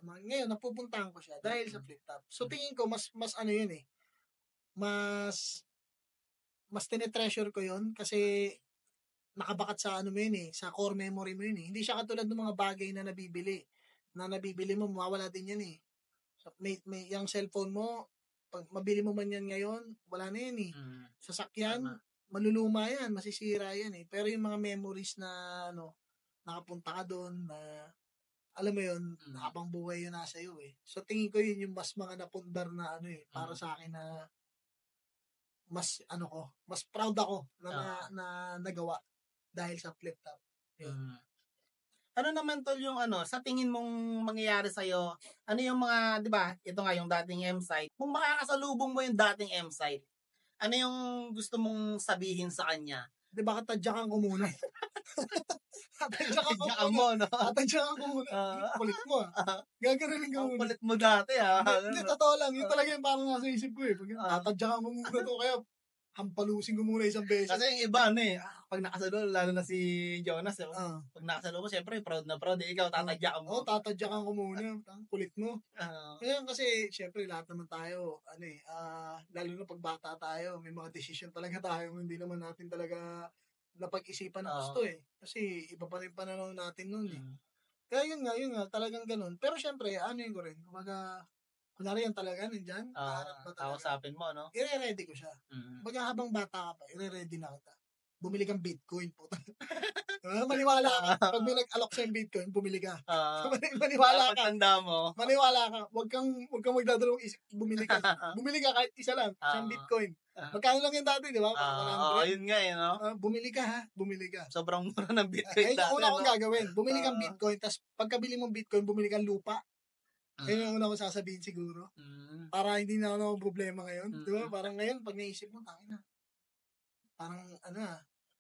Ngayon, napupuntahan ko siya dahil sa flip top. So, tingin ko, mas yun eh. Mas tinetreasure ko yun kasi nakabakat sa mo yun eh, sa core memory mo yun eh. Hindi siya katulad ng mga bagay na nabibili. Na nabibili mo, mawawala din yan eh. So, may yung cellphone mo, pag mabili mo man yan ngayon, wala na yan eh. Sasakyan, maluluma yan, masisira yan eh. Pero yung mga memories na nakapunta ka doon, na alam mo yun, habang buhay yun nasa iyo eh. So tingin ko yun yung mas mga napundar na para sa akin na mas mas proud ako na nagawa dahil sa flip top. Ano naman tol yung sa tingin mong mangyayari sa'yo, ano yung mga, di ba, ito nga yung dating M-site, kung makakasalubong mo yung dating M-site, ano yung gusto mong sabihin sa kanya? Di ba katadyakan ko muna? Tatadyakan mo, no? Tatadyakan ko muna. Kulit mo Gaganunin ka muna. Kulit mo dati Hindi, totoo lang. Yun talaga yung parang nasa isip ko eh. Tatadyakan ko muna to, kaya hampalusin ko muna isang beses. Kasi yung iba, pag nakasalo, lalo na si Jonas, pag nakasalo mo, syempre, proud na proud. Ikaw, tatadyakan mo. Tatadyakan ko muna. Kulit mo. Ngayon kasi, syempre, lahat naman tayo, lalo na pag bata tayo, may mga decision talaga tayo, hindi naman natin talaga napag-isipan ng gusto eh. Kasi, iba pa rin pananaw natin nun eh. Kaya yun nga, talagang ganun. Pero syempre, yun ko rin, kumbaga, kunwari yan talaga, nandyan. Kausapin mo, no? I-ready ko siya. Baga habang bata ka pa, i-ready na kita. Bumili kang Bitcoin po. Maniwala ka. Pag may nag-alok sa Bitcoin, bumili ka. Maniwala ka. Tanda mo. Maniwala ka. Huwag kang magdadalawang isip. Bumili ka. Bumili ka kahit isa lang. Isang Bitcoin. Magkano lang yung dati, di ba? Yun nga no? Bumili ka ha. Bumili ka. Sobrang mura ng Bitcoin dati. Ayun yung una kong gagawin. Bumili kang Bitcoin. Tapos pagkabili mong Bitcoin, bumili kang lupa. Ayun ang una ko sasabihin siguro. Para hindi na ako problema ngayon. Di ba? Parang ngayon, pag naisip mo, tangina. Parang,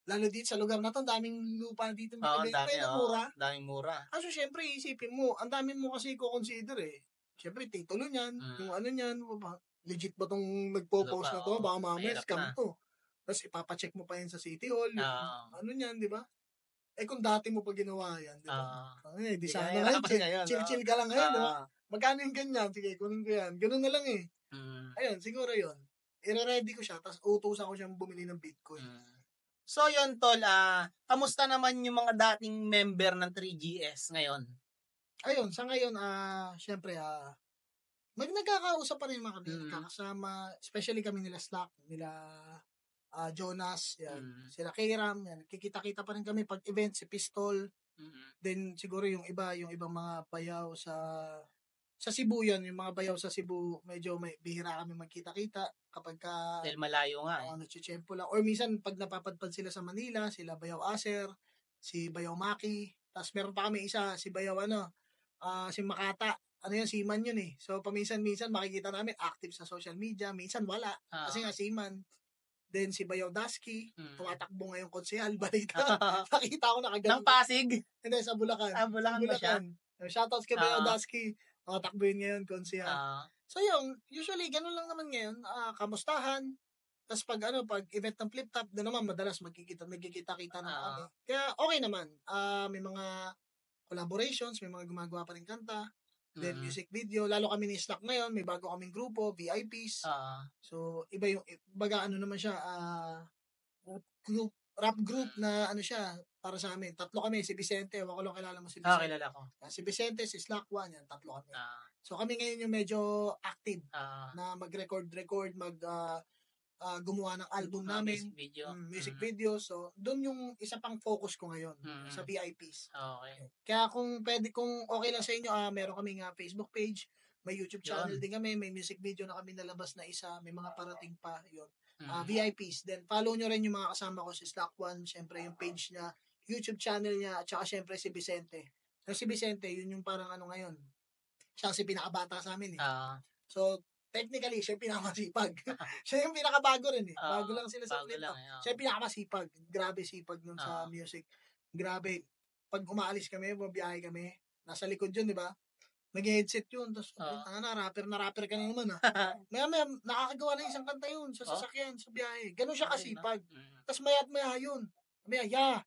lalo dito sa lugar na to, ang daming lupa dito. Oo, ang dami, na mura. daming mura. Kaso syempre, isipin mo, ang dami mo kasi i-consider eh. Syempre, titulo niyan, yung ano niyan, legit ba tong nagpo-post na to? Baka mamaya, mahirap scam na. to. Tapos ipapacheck mo pa yan sa City Hall, yung Oo. ano niyan, di ba? Kung dati mo pa ginawa yan, di ba? Di Di sana kaya ngayon, pa ngayon, chill ka lang ngayon, di ba? Magkano yung ganyan? Sige, kunin ko yan. Ganun na lang eh. Ayun, siguro yun. I-ready ko siya, tapos utusan ko siyang bumili ng Bitcoin. So yun tol, kamusta naman yung mga dating member ng 3GS ngayon? Ayun, sa ngayon, syempre, nagkakausap pa rin mga kami, nagkakasama, especially kami nila Slack, nila Jonas, yan, sila Kairam, yan, kikita-kita pa rin kami pag event, si Pistol, then siguro yung ibang mga bayaw sa Cebu yan, yung mga bayaw sa Cebu, medyo may bihira kami magkita-kita kapag ka Dahil malayo nga eh. nagchichempo lang. Or minsan, pag napapadpad sila sa Manila, sila Bayaw Aser, si Bayaw Maki, tapos meron pa kami isa, si Bayaw si Makata. Ano yun, seaman yun eh. So, paminsan-minsan makikita namin active sa social media, minsan wala. Kasi nga seaman. Then si Bayaw Dasky, tumatakbo ngayong konsehal, balita. Nakita ko nakagaling. Ng Pasig? Hindi, sa Bulacan. Bulacan ba siya? Shoutouts kay Bayaw Dasky. Tumatakbo yun ngayon, konsehal. So yun, usually, ganun lang naman ngayon. Kamustahan. Tapos pag event ng flip top, doon naman madalas magkikita-kita na kami. Kaya okay naman. May mga collaborations, may mga gumagawa pa rin kanta. Then music video, lalo kami ni Slack ngayon, may bago kaming grupo, VIPs. So iba yung naman siya, rap group na siya para sa amin. Tatlo kami, si Vicente, wala ko lang kilala mo si Vicente. Kilala ko. Si Vicente, si Slack One, yan, tatlo kami. So kami ngayon yung medyo active na mag-record, gumawa ng album namin. Music video. So, doon yung isa pang focus ko ngayon sa VIPs. Okay. Kaya kung okay lang sa inyo, meron kami nga Facebook page, may YouTube channel din kami, may music video na kami nalabas na isa, may mga parating pa, yun. VIPs. Then, follow nyo rin yung mga kasama ko si Slack One, syempre yung page niya, YouTube channel niya, at saka syempre si Vicente. So, si Vicente, yun yung parang ngayon. Siya kasi pinakabata sa amin eh. So, technically, siya yung pinakamasipag. Siya yung pinakabago rin eh. Bago lang sila sa flip top. Siya yung pinakamasipag. Grabe sipag nun sa music. Grabe. Pag umaalis kami, mabiyahe kami, nasa likod yun, di ba? Nag-headset yun. Tapos, rapper ka na naman Maya, nakakagawa na isang kanta yun sa sasakyan, sa biyahe. Ganun siya kasipag. Tapos maya yun. Maya,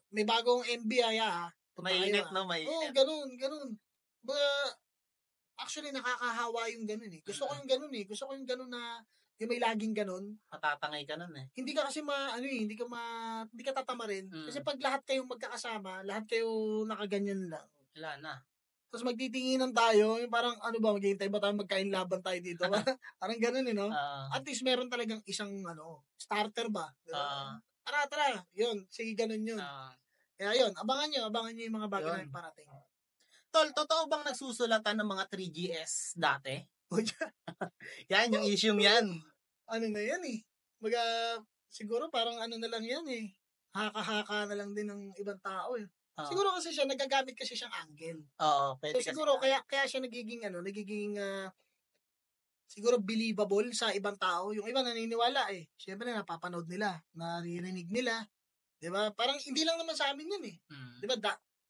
may bagong MB, May init, no? May init. Ganun. Actually, nakakahawa yung ganun eh. Gusto ko yung ganun na yung may laging ganun. Matatangay ka nun eh. Hindi ka kasi hindi ka tatama rin. Kasi pag lahat kayong magkakasama, lahat kayo nakaganyan lang. Wala na. Tapos magtitinginan tayo, yung parang maghihintay ba tayo, magkain laban tayo dito? Parang ganun eh, no? At least meron talagang isang starter ba? Tara, yun, sige ganun yun. Kaya yun, abangan nyo yung mga bago na yung parating. Tol, totoo bang nagsusulatan ng mga 3GS dati? Yan, yung issue yan. Na yan eh. Siguro parang na lang yan eh. Haka-haka na lang din ng ibang tao eh. Siguro kasi siya, nagagamit kasi siyang angle. Oo, pwede so, siguro, kaya siya nagiging siguro believable sa ibang tao. Yung iba naniniwala eh. Siyempre, napapanood nila, naririnig nila. Diba? Parang hindi lang naman sa amin yun eh. Diba?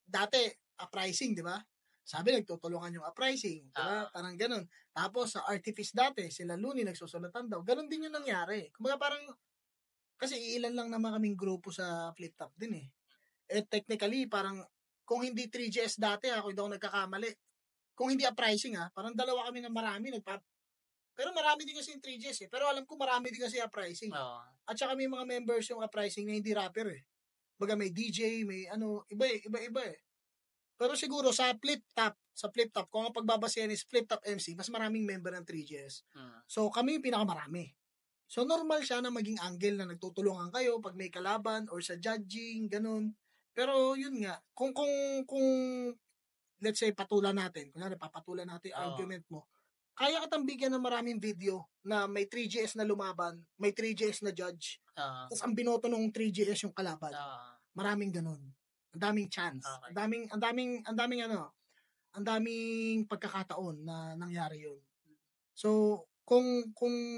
Dati, uprising, di ba? Sabi, nagtutulungan yung uprising. Diba? Parang ganun. Tapos, sa Artifice dati, sila Looney, nagsusulatan daw. Ganun din yung nangyari. Kumbaga parang, kasi ilan lang naman kaming grupo sa Flip Top din eh. Technically, parang, kung hindi 3GS dati, kung hindi ako nagkakamali, kung hindi uprising parang dalawa kami na marami, pero marami din kasi yung 3GS eh. Pero alam ko marami din kasi uprising. At saka may mga members yung uprising na hindi rapper eh. Baga may DJ, may iba eh. Pero siguro sa flip top, kung ang pagbabasihan is flip top MC, mas maraming member ng 3GS. So kami yung pinakamarami. So normal siya na maging angle na nagtutulungan kayo pag may kalaban or sa judging, ganun. Pero yun nga, kung let's say papatulan natin argument mo, kaya kitang bigyan ng maraming video na may 3GS na lumaban, may 3GS na judge, tapos ang binoto ng 3GS yung kalaban. Maraming ganun. Ang daming chance. Okay. Ang daming ang daming pagkakataon na nangyari yun. So, kung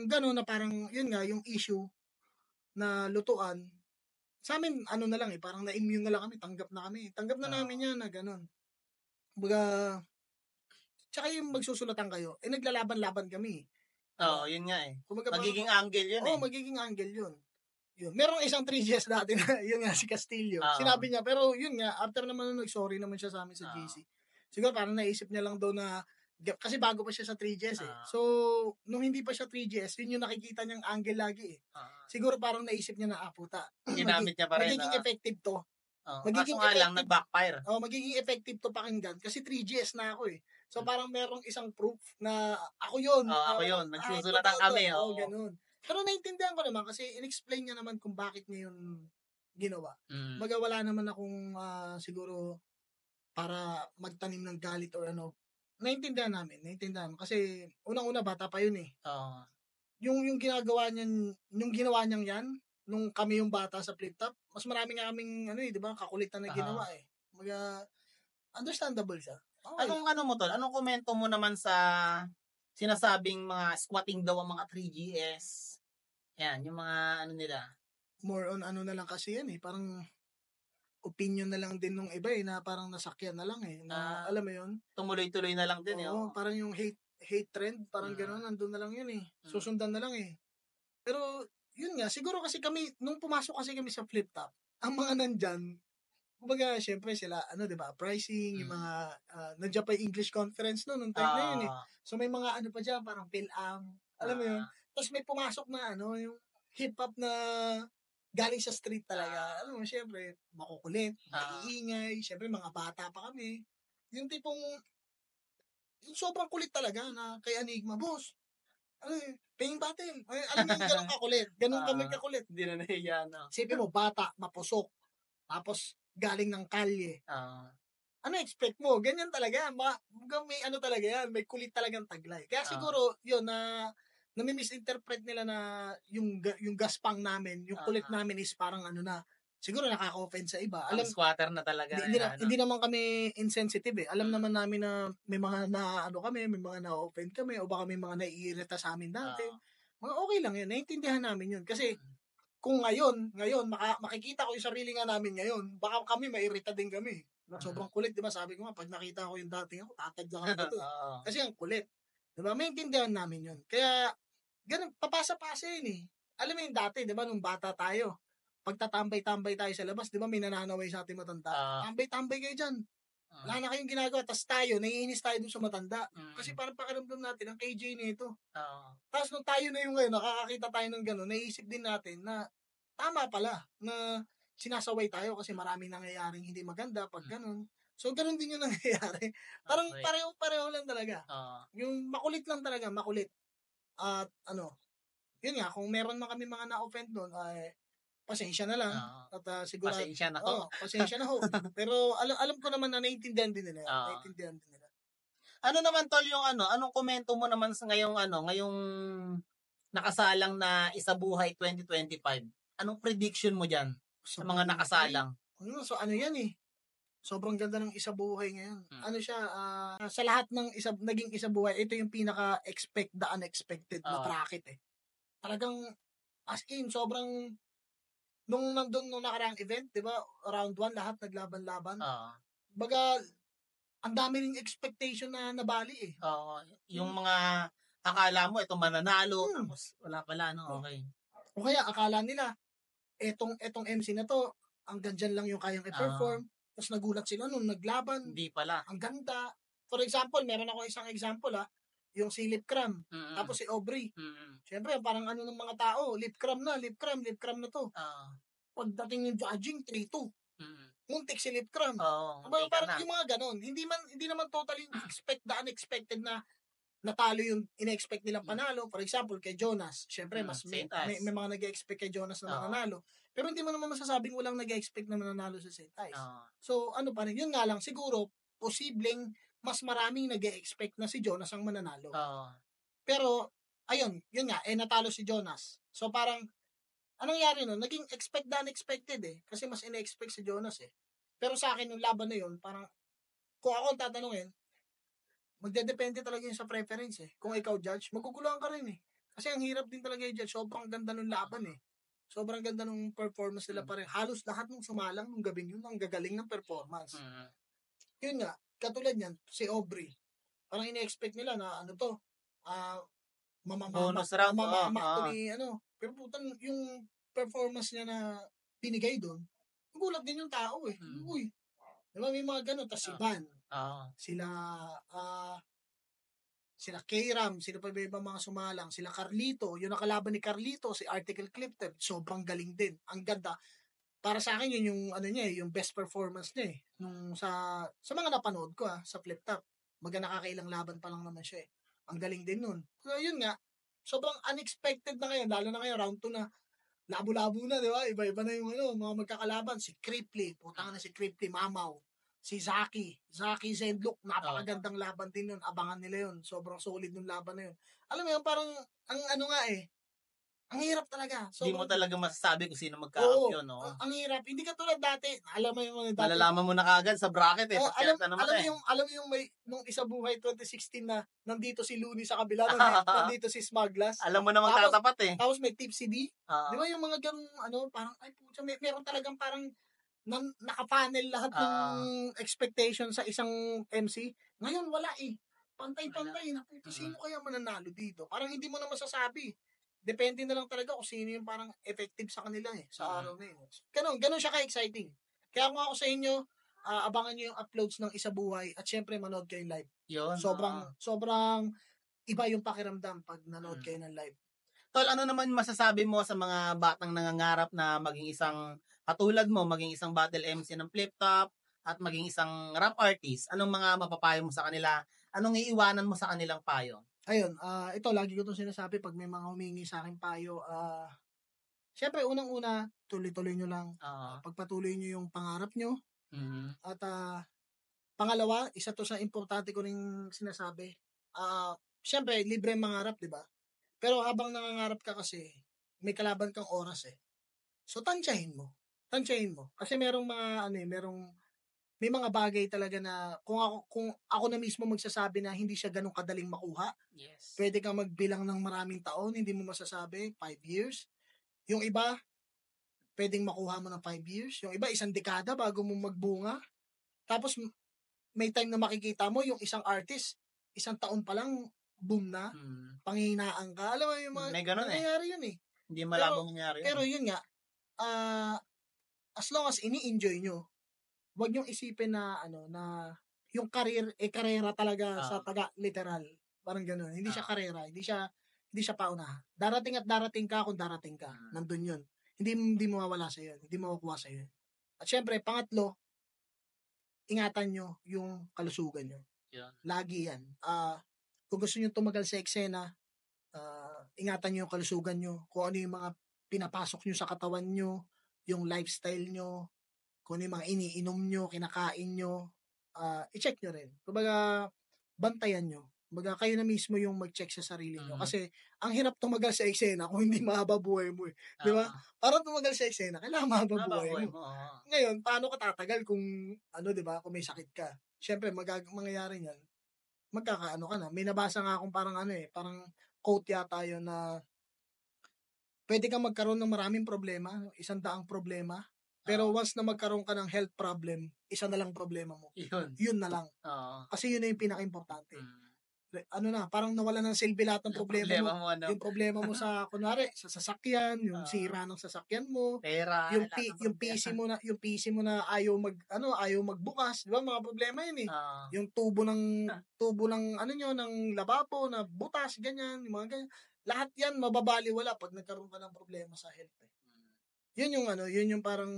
gano'n na parang, yun nga, yung issue na lutuan, sa amin, ano na lang parang na-immune na lang kami, tanggap na kami. Tanggap na namin yan na gano'n. Kumbaga, tsaka yung magsusulatan kayo, naglalaban-laban kami. Oo, yun nga Kumbaga, Magiging angle yun magiging angle yun. Yun. Merong isang 3Gs dati na, yun nga, si Castillo. Oo. Sinabi niya, pero yun nga, after naman nag-sorry naman siya sa amin sa Oo. GC. Siguro parang naisip niya lang daw na, kasi bago pa siya sa 3Gs Oo. So, nung hindi pa siya 3Gs, yun yung nakikita niyang angle lagi Oo. Siguro parang naisip niya na, puta. Ginamit niya pa rin. Magiging effective to. Magiging kaso nga lang, nag-backfire. Magiging effective to pakinggan kasi 3Gs na ako So, parang merong isang proof na ako yun. Ako yun. Nagsusulatan kami. Ganun. Pero naintindihan ko naman kasi in-explain niya naman kung bakit niya yun ginawa. Baga wala naman akong siguro para magtanim ng galit or ano. Naintindihan namin. Kasi unang-una bata pa yun Oo. Yung ginagawa niyan, yung ginawa niyang yan, nung kami yung bata sa flip top, mas marami nga kaming di ba, kakulitan na ginawa Baga understandable siya. Okay. Anong komento mo naman sa sinasabing mga squatting daw ang mga 3GS? Yan, yung mga nila. More on na lang kasi yan parang opinion na lang din nung iba na parang nasakyan na lang na alam mo yun? Tumuloy-tuloy na lang din parang yung hate trend, parang gano'n, nandun na lang yun Susundan na lang Pero, yun nga, siguro kasi kami, nung pumasok kasi kami sa flip top, ang mga nandyan, kumbaga, syempre sila, di ba, pricing, yung mga, nandiyan pa yung English conference nung time na yun So, may mga pa dyan, parang PhilAm, alam mo yun? Tapos may pumasok na, yung hip-hop na galing sa street talaga. Alam mo, syempre, makukulit, maiingay, syempre, mga bata pa kami. Yung tipong, yung sobrang kulit talaga na kay Enigma, boss, paying battle. Alam mo yung ganun kakulit. Ganun kami kakulit. Hindi na nahiya, Sipin mo, bata, mapusok. Tapos, galing ng kalye. Ano expect mo? Ganyan talaga. May talaga yan. May kulit talagang taglay. Kaya siguro, yun, nami-misinterpret nila na yung gaspang namin, yung kulit namin is parang siguro nakaka-offend sa iba. Squatter na talaga. Hindi naman kami insensitive Alam naman namin na may mga kami, may mga na-offend kami, o baka may mga naiirita sa amin dati. Mga okay lang yun. Naiintindihan namin yun. Kasi, kung ngayon, makikita ko yung sarili nga namin ngayon, baka kami mairita din kami. Sobrang kulit, di ba? Sabi ko nga, pag nakita ko yung dating ako, tatagdakan ko to. Kasi ang kulit. Di ba? Maintindihan namin yun. Kaya, ganun, papasa-pasa yun Alam mo yung dati, di ba, nung bata tayo, pagtatambay-tambay tayo sa labas, di ba, may nananaway sa ating matanda. Tambay-tambay kayo dyan. Wala na kayong ginagawa. Tapos tayo, naiinis tayo dun sa matanda. Kasi parang pakiramdam natin, ang KJ nito. Tapos nung tayo na yung ngayon, nakakakita tayo ng gano'n, naisip din natin na tama pala na sinasaway tayo kasi maraming nangyayaring hindi maganda pag gano'n. So, gano'n din yung nangyayari. Parang pareho lang talaga. Yung makulit lang talaga, makulit. At yun nga, kung meron man kami mga na-offend doon, ay pasensya na lang. At siguro, pasensya na ho. Pasensya na ho. Pero alam ko naman na naiintindihan din nila. Naiintindihan din nila. Ano naman tol yung anong komento mo naman sa ngayong nakasalang na Isabuhay 2025? Anong prediction mo diyan sa mga nakasalang? So yan sobrang ganda ng Isabuhay ngayon. Siya, sa lahat ng naging Isabuhay, ito yung pinaka-expect the unexpected na bracket Talagang, as in, sobrang, nung nakaraang event, di ba, round 1, lahat naglaban-laban. Baga, ang dami ring expectation na nabali yung mga akala mo ito mananalo, tapos wala pala, okay. O kaya, akala nila, etong MC na to, hanggang dyan lang yung kayang i-perform, tapos nagulat sila nung naglaban. Hindi pala. Ang ganda. For example, meron ako isang example yung si Lip Cram, tapos si Aubrey. Siyempre, parang ng mga tao, Lip Cram na to. Pagdating yung judging, 3-2. Muntik si Lip Cram. Parang yung mga ganon. Hindi naman totally expect the unexpected na natalo yung ina-expect nilang panalo. For example, kay Jonas. Siyempre, may mga nag-expect kay Jonas na mananalo. Pero hindi mo naman masasabing walang nag-expect na mananalo sa St. Ives. So, pa rin, yun nga lang, siguro, posibleng mas maraming nag-expect na si Jonas ang mananalo. Pero, ayun, yun nga, natalo si Jonas. So, parang, anong nangyari nun? Naging expect the unexpected Kasi mas ina-expect si Jonas Pero sa akin, yung laban na yun, parang, kung ako ang tatanungin, magdedepende talaga yun sa preference eh. Kung ikaw judge, maguguluhan ka rin eh. Kasi ang hirap din talaga i-judge. Sobrang ganda nung laban eh. Sobrang ganda nung performance nila pa rin. Halos lahat ng sumalang nung gabing yun, ang gagaling ng performance. Yun nga, katulad yan, si Aubrey. Parang ine-expect nila na ano to, Bonus round, mamamak to ni ano. Pero putang yung performance niya na binigay doon, gulat din yung tao eh. Uy, diba may mga ganun. Tapos si Van, sila, sila K-Ram, sila pa ba ibang mga sumalang, sila Carlito, yung nakalaban ni Carlito, si Article Clifton, sobrang galing din. Ang ganda. Para sa akin yun yung ano niya yung best performance niya nung sa mga napanood ko sa Flip Top. Nakakailang laban pa lang naman siya Ang galing din nun. So yun nga, sobrang unexpected na ngayon, lalo na ngayon round 2 na. Labo-labo na, di ba? Iba-iba na yung mga magkakalaban. Si Cripley, putang na si Cripley, Mamaw. Si Zaki Zendlock, napakagandang laban din yun. Abangan nila yun. Sobrang solid yung laban na yun. Alam mo yun, parang, ang ano nga ang hirap talaga. Hindi mo talaga masasabi kung sino magka-champion, no? Ang hirap. Hindi ka tulad dati. Alam mo yung mga dati. Malalaman mo na kaagad sa bracket alam mo yung may nung Isa Buhay 2016 na nandito si Looney sa kabila, nandito si Smaglas. Alam mo na magtatapat Tapos may Tipsy D. Di ba yung mga ganung parang ay pucha, meron talagang parang naka-panel lahat ng expectation sa isang MC. Ngayon wala Pantay-pantay na. Sino kaya mananalo dito? Parang hindi mo na masasabi. Depende na lang talaga kung sino yung parang effective sa kanila sa araw na yun. Ganun siya ka-exciting. Kaya kung ako sa inyo, abangan nyo yung uploads ng Isa Buhay at syempre manood kayo live. Yun. Sobrang iba yung pakiramdam pag nanood kayo ng live. Tol, ano naman masasabi mo sa mga batang nangangarap na maging isang katulad mo, maging isang battle MC ng Flip Top at maging isang rap artist? Anong mga mapapayo mo sa kanila? Anong iiwanan mo sa kanilang payo? Ayun, ito lagi ko itong sinasabi pag may mga humingi sa akin payo. Siyempre, unang-una, tuloy-tuloy nyo lang. Pagpatuloy nyo yung pangarap nyo. At pangalawa, isa to sa importante ko rin sinasabi. Siyempre, libre mangarap, di ba? Pero habang nangangarap ka kasi, may kalaban kang oras So, tansyahin mo. Kasi merong mga, may mga bagay talaga na kung ako na mismo magsasabi na hindi siya ganun kadaling makuha. Yes. Pwede kang magbilang ng maraming taon, hindi mo masasabi, 5 years. Yung iba, pwedeng makuha mo ng 5 years. Yung iba, 1 dekada bago mo magbunga. Tapos, may time na makikita mo, yung isang artist, 1 taon pa lang, boom na, panghihinaan ka. Alam mo yung mga, may ganun nangyayari yun Hindi malabong nangyari yun. Pero yun nga, as long as ini-enjoy nyo, wag niyong isipin na na yung career karera talaga sa literal. Parang ganoon. Hindi siya karera, hindi siya paunahan. Darating at darating ka kung darating ka. Nandun 'yun. Hindi mawawala sa 'yun. Hindi makukuha sa 'yun. At syempre, pangatlo, ingatan nyo yung kalusugan nyo. Yeah. Lagi 'yan. Kung gusto niyo tumagal sa eksena, ingatan nyo yung kalusugan nyo. Kung ano yung mga pinapasok nyo sa katawan nyo, yung lifestyle nyo, kung ano yung mga iniinom nyo, kinakain nyo, i-check nyo rin. Kumbaga, bantayan nyo. Kumbaga, kayo na mismo yung mag-check sa sarili nyo. Kasi, ang hirap tumagal sa eksena kung hindi mahaba buhay mo Di ba? Para tumagal sa eksena, kailangan mahaba buhay mo. Ngayon, paano ka tatagal kung, di ba, kung may sakit ka? Siyempre, mangyayari yan, magkakaano ka na. May nabasa nga akong parang parang quote yata yun na pwede kang magkaroon ng maraming problema, 100 problema, pero once na magkaroon ka ng health problem, isa na lang problema mo. Yun na lang. Kasi yun na yung pinaka-importante. Parang nawala ng silbi lahat ng problema mo. Yung problema mo sa, kunwari, sa sasakyan, yung sira ng sasakyan mo, pera, yung PC mo na ayaw magbukas, di ba? Mga problema yun yung tubo ng ng lababo na butas, ganyan, yung mga ganyan. Lahat yan mababaliwala pag nagkaroon ka ng problema sa health. Yun yung parang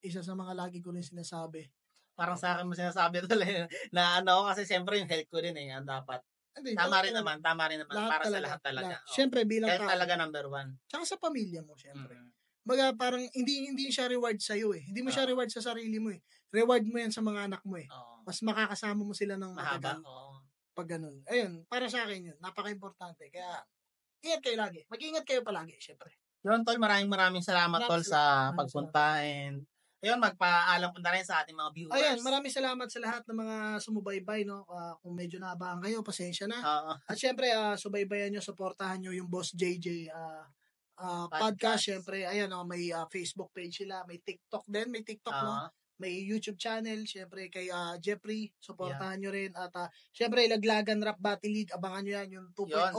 isa sa mga lagi ko rin sinasabi. Parang sa akin mo sinasabi talaga na kasi siyempre yung health ko din ang dapat. Tama rin naman para sa lahat talaga. Siyempre bilang health talaga number 1. Tsaka sa pamilya mo siyempre. Baga parang hindi siya reward sa iyo Hindi mo siya reward sa sarili mo Reward mo yan sa mga anak mo Mas makakasama mo sila ng matagal. Pag ganun. Ayun, para sa akin yun. Napaka-importante. Kaya ingat kayo lagi. Mag-ingat kayo palagi, siyempre. Yun, Tol, maraming salamat, Tol, sa pagpunta and Ayun, magpaalam po na rin sa ating mga viewers. Ayan, maraming salamat sa lahat ng mga sumubaybay, no? Kung medyo naabahan kayo, pasensya na. Oo. At syempre, subaybayan nyo, supportahan nyo yung Boss JJ podcast. Syempre, ayan, may Facebook page sila, may TikTok din, may TikTok, no? Oo. May YouTube channel, syempre kay Jeffrey, supportahan nyo rin. At syempre, Laglagan Rap Battle League, abangan nyo yan, yung 2.0,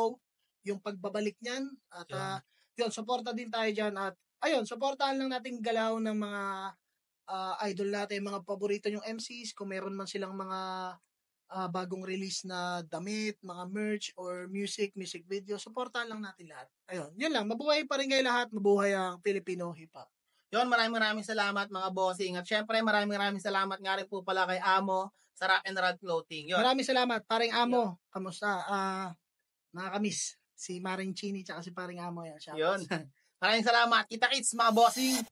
yung pagbabalik niyan. At yun, supporta din tayo dyan. At ayun, supportahan lang natin galaw ng mga idol natin, mga paborito yung MCs, kung meron man silang mga bagong release na damit, mga merch, or music video, supportahan lang natin lahat. Ayun, yun lang. Mabuhay pa rin kayo lahat. Mabuhay ang Filipino hip-hop. Yun, maraming salamat mga bossing. At syempre, maraming salamat nga rin po pala kay Amo sa Rock and Rod Clothing. Yun. Maraming salamat. Paring Amo, kamusta? Nakakamiss si Maring Chini tsaka si Paring Amo. Yan. Yun. Maraming salamat. Kita-kits mga bossing.